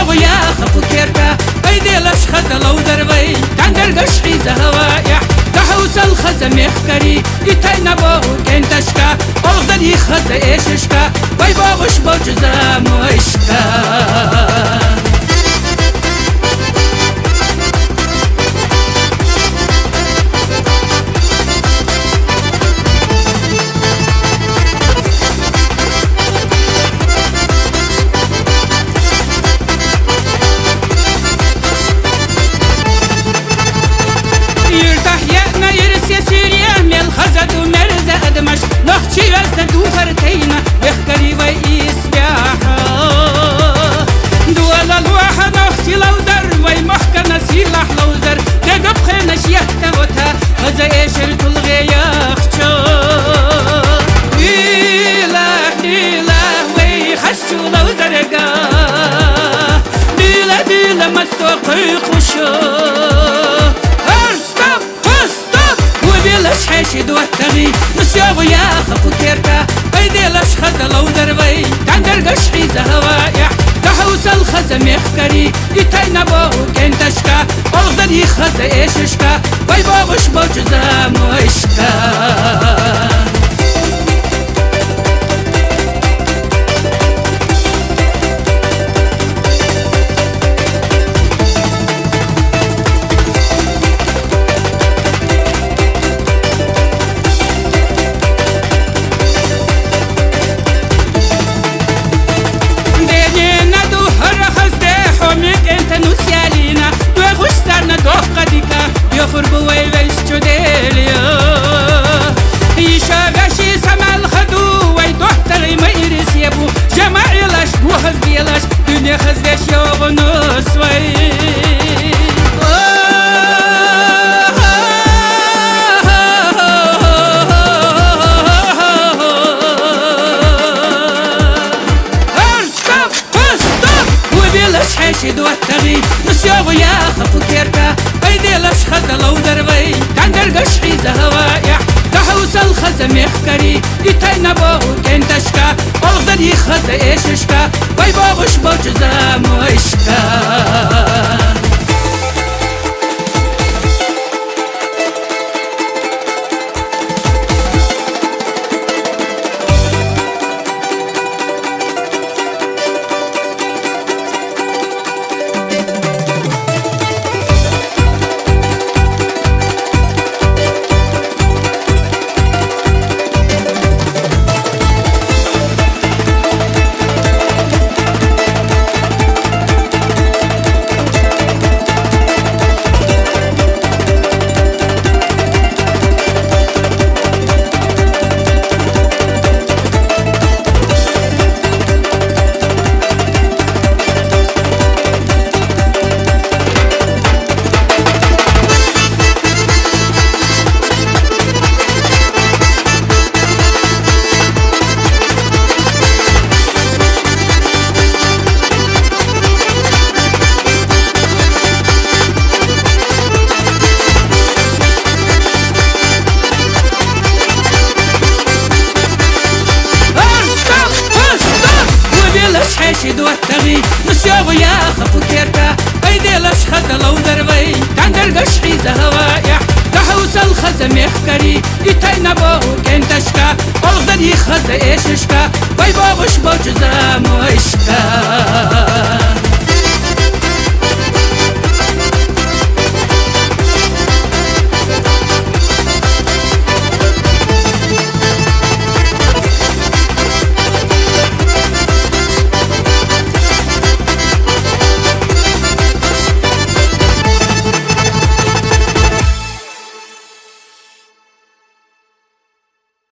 ويا خفو كيرتا ايدي لش خزلو ذربي تندر قشحي زهوايح تحوس الخز مخكري يتينا بو كنتشكا اغذري خز ايششكا وي باغش بوجزا موشكا خزد ومرزة أدمش نخشي وزن دوفرتينا بخكري ويسباحا دولا الواحة نخشي لوزر ويمحكا نسيلح لوزر دقب خينش يهتوتا غزا إيشر تلغي يخشو ديلا ويخشو لوزرقا ديلا مسوقي خشو لش حيشد واتغي نسيا ويا خفو كيرتا ايدي لش خزلو ذربي تندر قشحي زهوايح تحوس الخز مخكري يتينا بو كنتشكا اغذري خز ايششكا وي باغش بوجزا موشكا يخرب ويبشتو ديليو يشاغشي سمال خدو ويدوحتغي ما يرس يبو جماعي لاش بوهز ديلاش دنيا خزيش يوغو نسوي حيشد واتغي نسيا ويا خفو كيرتا ايدي لش خزلو ذربي تندر قشحي زهوايح تحوس الخز مخكري يتينا بو كنتشكا اغذري خز ايششكا وي باغش بوجزا موشكا حيشد واتغي نسيا ويا خفو كيرتا ايدي لش خزلو ذربي تندر قشحي زهوايح تحوس الخز مخكري يتينا بو كنتشكا اغذري خز ايششكا وي باغش بوجزا موشكا